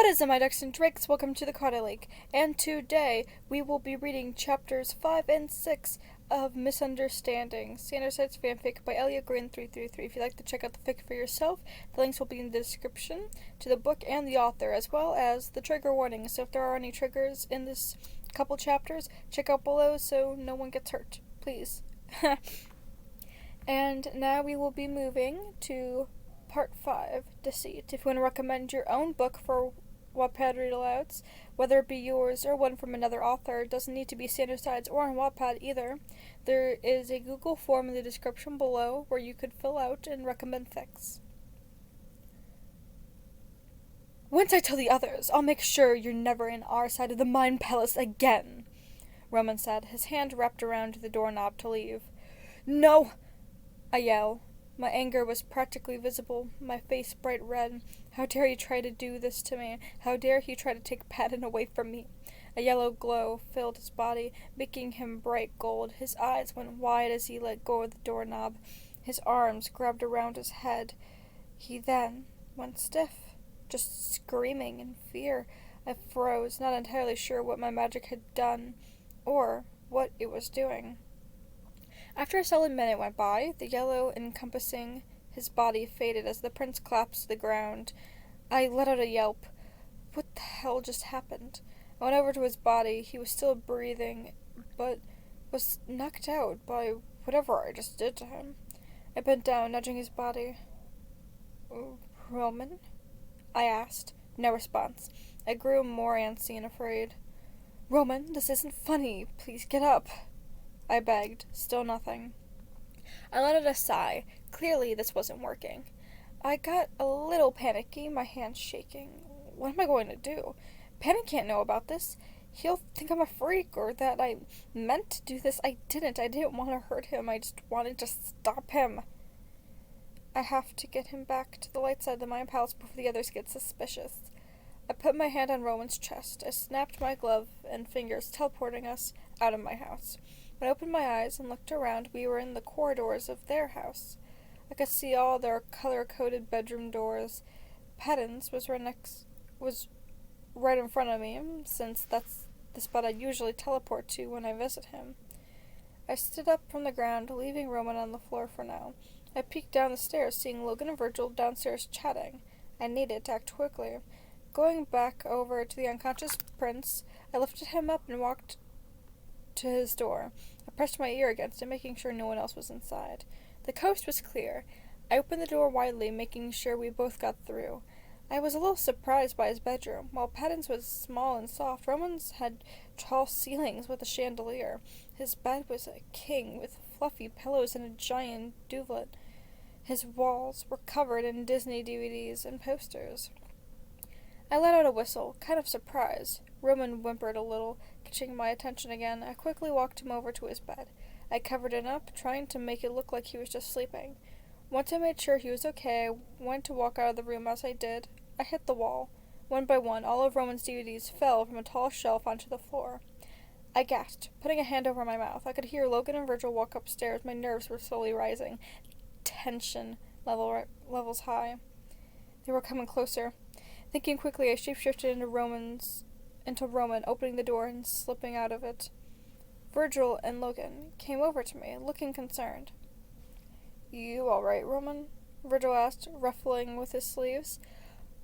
What is it, my ducks and drakes? Welcome to the Carter Lake, and today we will be reading chapters 5 and 6 of Misunderstanding, Standard Sites fanfic by ElliottGreen333. If you'd like to check out the fic for yourself, the links will be in the description to the book and the author, as well as the trigger warning. So if there are any triggers in this couple chapters, check out below so no one gets hurt, please. And now we will be moving to Part 5, Deceit. If you want to recommend your own book for Wattpad read-alouds, whether it be yours or one from another author, it doesn't need to be Standard Sides or on Wattpad either. There is a Google form in the description below where you could fill out and recommend fics. Once I tell the others, I'll make sure you're never in our side of the Mind Palace again, Roman said, his hand wrapped around the doorknob to leave. No! I yell. My anger was practically visible, my face bright red. How dare he try to do this to me? How dare he try to take Patton away from me? A yellow glow filled his body, making him bright gold. His eyes went wide as he let go of the doorknob. His arms grabbed around his head. He then went stiff, just screaming in fear. I froze, not entirely sure what my magic had done, or what it was doing. After a solid minute went by, the yellow encompassing his body faded as the prince collapsed to the ground. I let out a yelp. What the hell just happened? I went over to his body. He was still breathing, but was knocked out by whatever I just did to him. I bent down, nudging his body. Roman? I asked. No response. I grew more antsy and afraid. Roman, this isn't funny. Please get up, I begged. Still nothing. I let out a sigh. Clearly this wasn't working. I got a little panicky, my hands shaking. What am I going to do? Patton can't know about this. He'll think I'm a freak, or that I meant to do this. I didn't want to hurt him. I just wanted to stop him. I have to get him back to the light side of the Mind Palace before the others get suspicious. I put my hand on Roman's chest. I snapped my glove and fingers, teleporting us out of my house. When I opened my eyes and looked around, we were in the corridors of their house. I could see all their color-coded bedroom doors. Patton's was right in front of me, since that's the spot I usually teleport to when I visit him. I stood up from the ground, leaving Roman on the floor for now. I peeked down the stairs, seeing Logan and Virgil downstairs chatting. I needed to act quickly. Going back over to the unconscious prince, I lifted him up and walked to his door. I pressed my ear against it, making sure no one else was inside. The coast was clear. I opened the door widely, making sure we both got through. I was a little surprised by his bedroom. While Patton's was small and soft, Roman's had tall ceilings with a chandelier. His bed was a king with fluffy pillows and a giant duvet. His walls were covered in Disney DVDs and posters. I let out a whistle, kind of surprised. Roman whimpered a little, catching my attention again. I quickly walked him over to his bed. I covered it up, trying to make it look like he was just sleeping. Once I made sure he was okay, I went to walk out of the room. As I did, I hit the wall. One by one, all of Roman's DVDs fell from a tall shelf onto the floor. I gasped, putting a hand over my mouth. I could hear Logan and Virgil walk upstairs. My nerves were slowly rising. Tension levels high. They were coming closer. Thinking quickly, I shapeshifted into Roman, opening the door and slipping out of it. Virgil and Logan came over to me, looking concerned. You all right, Roman? Virgil asked, ruffling with his sleeves.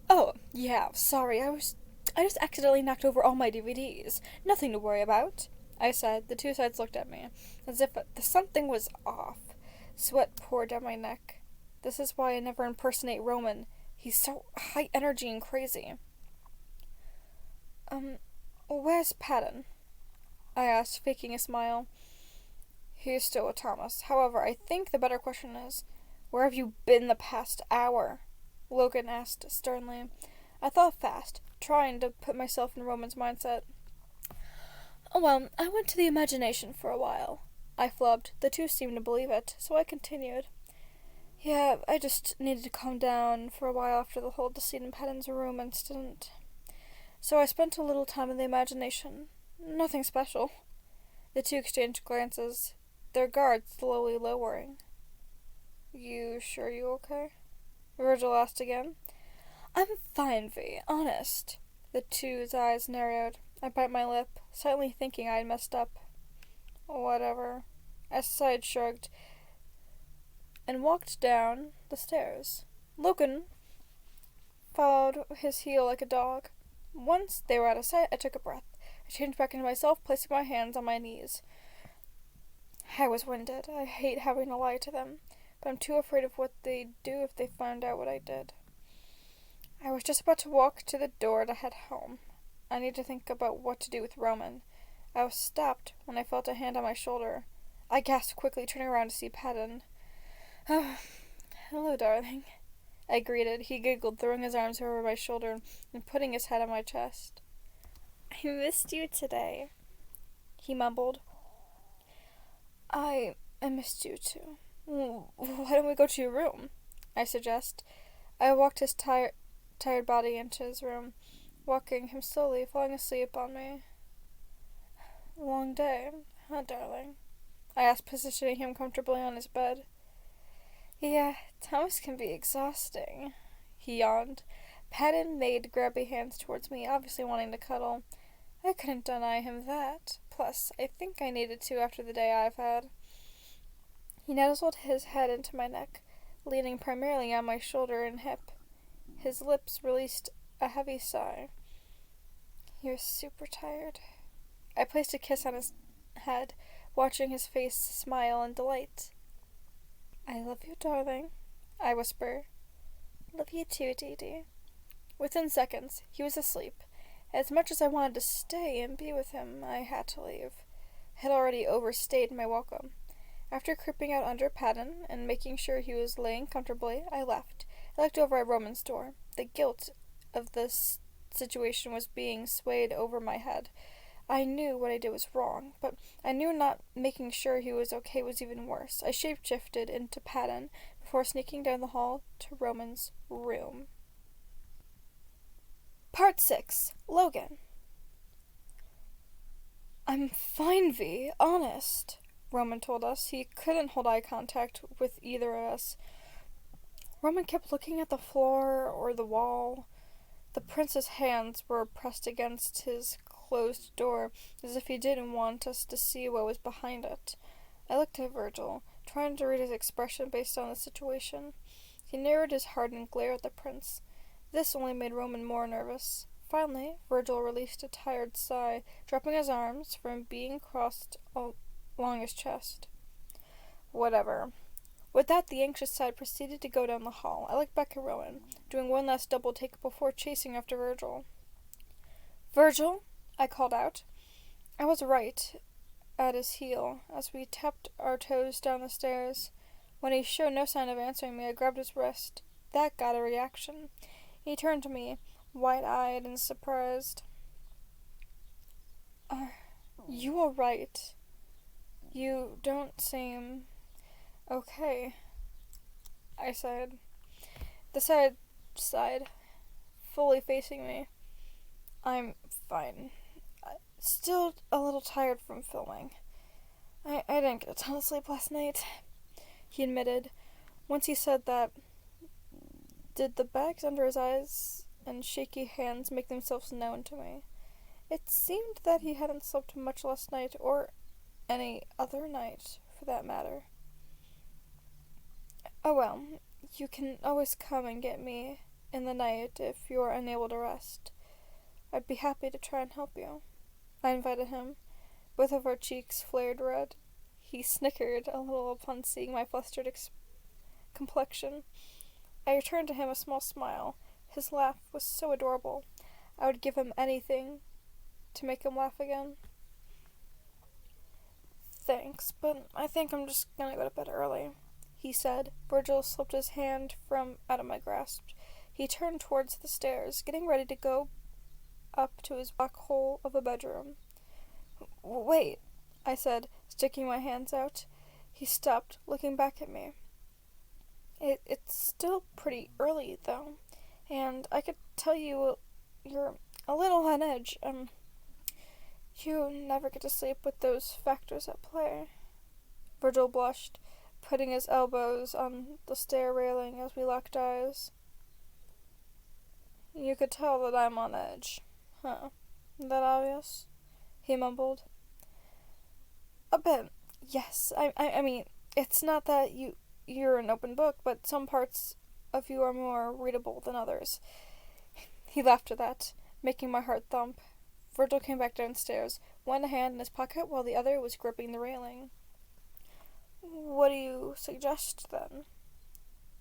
Oh, yeah, sorry, I just accidentally knocked over all my DVDs. Nothing to worry about, I said. The two sides looked at me, as if something was off. Sweat poured down my neck. This is why I never impersonate Roman. He's so high energy and crazy. Where's Patton? I asked, faking a smile. He's still with Thomas. However, I think the better question is, where have you been the past hour? Logan asked sternly. I thought fast, trying to put myself in Roman's mindset. Oh, well, I went to the imagination for a while, I flubbed. The two seemed to believe it, so I continued. Yeah, I just needed to calm down for a while after the whole Deceit and Patton's room incident. So I spent a little time in the imagination. Nothing special. The two exchanged glances, their guard slowly lowering. You sure you okay? Virgil asked again. I'm fine, V, honest. The two's eyes narrowed. I bite my lip, slightly thinking I had messed up. Whatever. I side shrugged and walked down the stairs. Logan followed his heel like a dog. Once they were out of sight, I took a breath. I changed back into myself, placing my hands on my knees. I was winded. I hate having to lie to them, but I'm too afraid of what they'd do if they found out what I did. I was just about to walk to the door to head home. I need to think about what to do with Roman. I was stopped when I felt a hand on my shoulder. I gasped quickly, turning around to see Patton. Oh, hello, darling, I greeted. He giggled, throwing his arms over my shoulder and putting his head on my chest. I missed you today, he mumbled. I missed you too. Why don't we go to your room? I suggest. I walked his tired body into his room, walking him slowly, falling asleep on me. Long day, huh, darling? I asked, positioning him comfortably on his bed. Yeah, times can be exhausting, he yawned. Patton made grabby hands towards me, obviously wanting to cuddle. I couldn't deny him that. Plus, I think I needed to after the day I've had. He nuzzled his head into my neck, leaning primarily on my shoulder and hip. His lips released a heavy sigh. You're super tired. I placed a kiss on his head, watching his face smile in delight. I love you, darling, I whisper. Love you too, Dee Dee. Within seconds, he was asleep. As much as I wanted to stay and be with him, I had to leave. I had already overstayed my welcome. After creeping out under Patton and making sure he was laying comfortably, I left. I looked over at Roman's door. The guilt of this situation was being swayed over my head. I knew what I did was wrong, but I knew not making sure he was okay was even worse. I shape-shifted into Patton before sneaking down the hall to Roman's room. Part 6. Logan. I'm fine, V. Honest, Roman told us. He couldn't hold eye contact with either of us. Roman kept looking at the floor or the wall. The prince's hands were pressed against his closed door, as if he didn't want us to see what was behind it. I looked at Virgil, trying to read his expression based on the situation. He narrowed his hardened glare at the prince. This only made Roman more nervous. Finally, Virgil released a tired sigh, dropping his arms from being crossed along his chest. Whatever. With that, the anxious side proceeded to go down the hall. I looked back at Rowan, doing one last double take before chasing after Virgil. Virgil, I called out. I was right at his heel as we tapped our toes down the stairs. When he showed no sign of answering me, I grabbed his wrist. That got a reaction. He turned to me, wide-eyed and surprised. Are you all right? You don't seem okay, I said. The side sighed, fully facing me. I'm fine. Still a little tired from filming. I didn't get a ton of sleep last night, he admitted. Once he said that, did the bags under his eyes and shaky hands make themselves known to me? It seemed that he hadn't slept much last night, or any other night, for that matter. Oh well, you can always come and get me in the night if you're unable to rest. I'd be happy to try and help you, I invited him. Both of our cheeks flared red. He snickered a little upon seeing my flustered complexion. I returned to him a small smile. His laugh was so adorable. I would give him anything to make him laugh again. Thanks, but I think I'm just gonna go to bed early, he said. Virgil slipped his hand from out of my grasp. He turned towards the stairs, getting ready to go up to his black hole of a bedroom. Wait, I said, sticking my hands out. He stopped, looking back at me. It's still pretty early, though, and I could tell you're a little on edge. You never get to sleep with those factors at play. Virgil blushed, putting his elbows on the stair railing as we locked eyes. You could tell that I'm on edge, Huh. That obvious? He mumbled. A bit. Yes. I mean, it's not that you're an open book, but some parts of you are more readable than others. He laughed at that, making my heart thump. Virgil came back downstairs, one hand in his pocket while the other was gripping the railing. What do you suggest, then?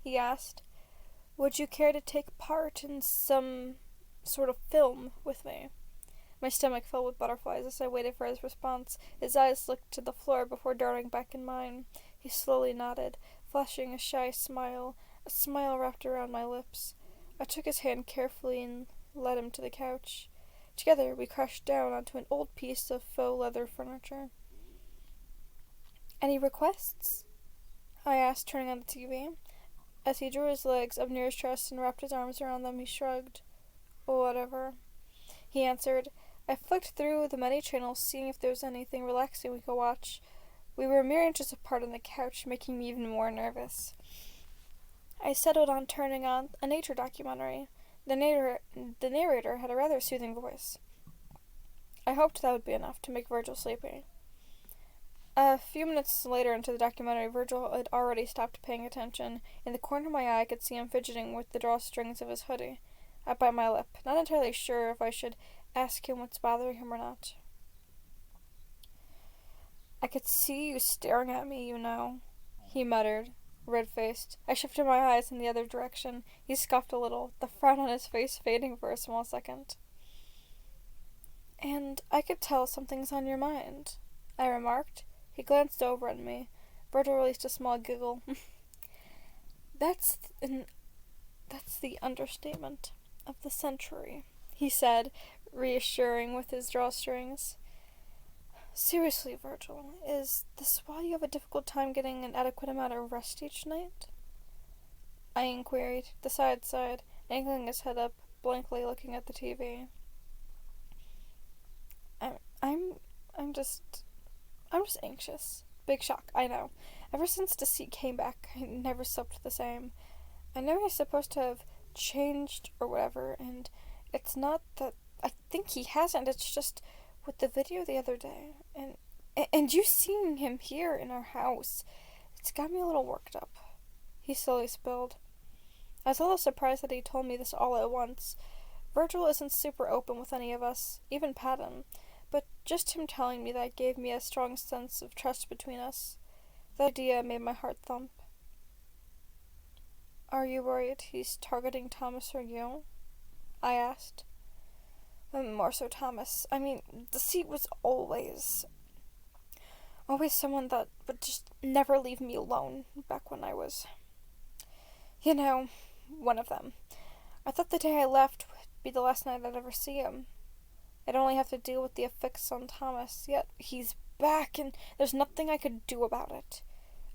He asked. Would you care to take part in some sort of film with me? My stomach filled with butterflies as I waited for his response. His eyes looked to the floor before darting back in mine. He slowly nodded, flashing a shy smile, a smile wrapped around my lips. I took his hand carefully and led him to the couch. Together, we crashed down onto an old piece of faux leather furniture. Any requests? I asked, turning on the TV. As he drew his legs up near his chest and wrapped his arms around them, he shrugged. Whatever. He answered. I flicked through the many channels, seeing if there was anything relaxing we could watch. We were mere inches apart on the couch, making me even more nervous. I settled on turning on a nature documentary. The narrator had a rather soothing voice. I hoped that would be enough to make Virgil sleepy. A few minutes later into the documentary, Virgil had already stopped paying attention. In the corner of my eye, I could see him fidgeting with the drawstrings of his hoodie. I bit my lip, not entirely sure if I should ask him what's bothering him or not. I could see you staring at me, you know, he muttered, red-faced. I shifted my eyes in the other direction. He scoffed a little, the frown on his face fading for a small second. And I could tell something's on your mind, I remarked. He glanced over at me. Virgil released a small giggle. That's the understatement of the century, he said, reassuring with his drawstrings. Seriously, Virgil, is this why you have a difficult time getting an adequate amount of rest each night? I inquired, the side, angling his head up, blankly looking at the TV. I'm just anxious. Big shock, I know. Ever since Deceit came back, I never slept the same. I know he's supposed to have changed or whatever, and it's not that I think he hasn't, it's just with the video the other day, and you seeing him here in our house, it's got me a little worked up. He slowly spilled. I was a little surprised that he told me this all at once. Virgil isn't super open with any of us, even Patton, but just him telling me that gave me a strong sense of trust between us. The idea made my heart thump. Are you worried he's targeting Thomas or you? I asked. More so Thomas. I mean, Deceit was always someone that would just never leave me alone back when I was, one of them. I thought the day I left would be the last night I'd ever see him. I'd only have to deal with the effects on Thomas, yet he's back and there's nothing I could do about it.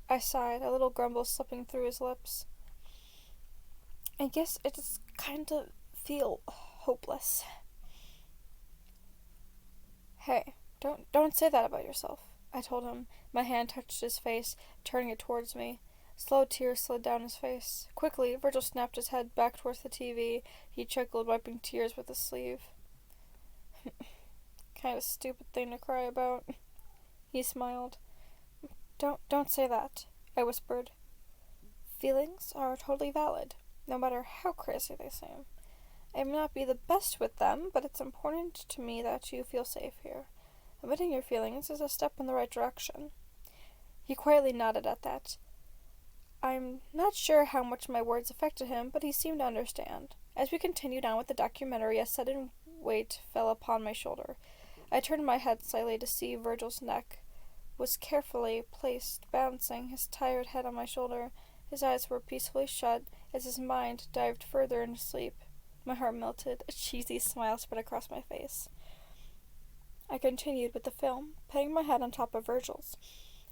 I sighed, a little grumble slipping through his lips. I guess I just kind of feel hopeless. Hey, don't say that about yourself, I told him. My hand touched his face, turning it towards me. Slow tears slid down his face. Quickly, Virgil snapped his head back towards the TV. He chuckled, wiping tears with his sleeve. Kind of stupid thing to cry about. He smiled. Don't say that, I whispered. Feelings are totally valid, no matter how crazy they seem. I may not be the best with them, but it's important to me that you feel safe here. Admitting your feelings is a step in the right direction. He quietly nodded at that. I'm not sure how much my words affected him, but he seemed to understand. As we continued on with the documentary, a sudden weight fell upon my shoulder. I turned my head slightly to see Virgil's neck was carefully placed, balancing his tired head on my shoulder. His eyes were peacefully shut as his mind dived further into sleep. My heart melted. A cheesy smile spread across my face. I continued with the film, putting my head on top of Virgil's.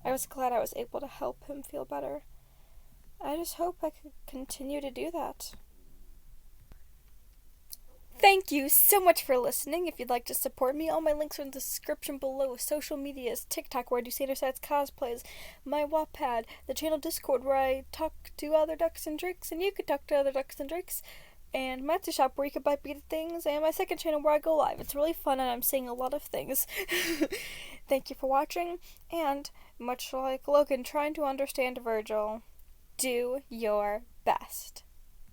I was glad I was able to help him feel better. I just hope I could continue to do that. Thank you so much for listening. If you'd like to support me, all my links are in the description below. Social medias, TikTok where I do Sanderside's cosplays, my Wattpad, the channel Discord where I talk to other ducks and drakes, and you can talk to other ducks and drakes. and my Etsy shop where you can buy beaded things, and my second channel where I go live. It's really fun and I'm saying a lot of things. Thank you for watching, and much like Logan trying to understand Virgil, do your best.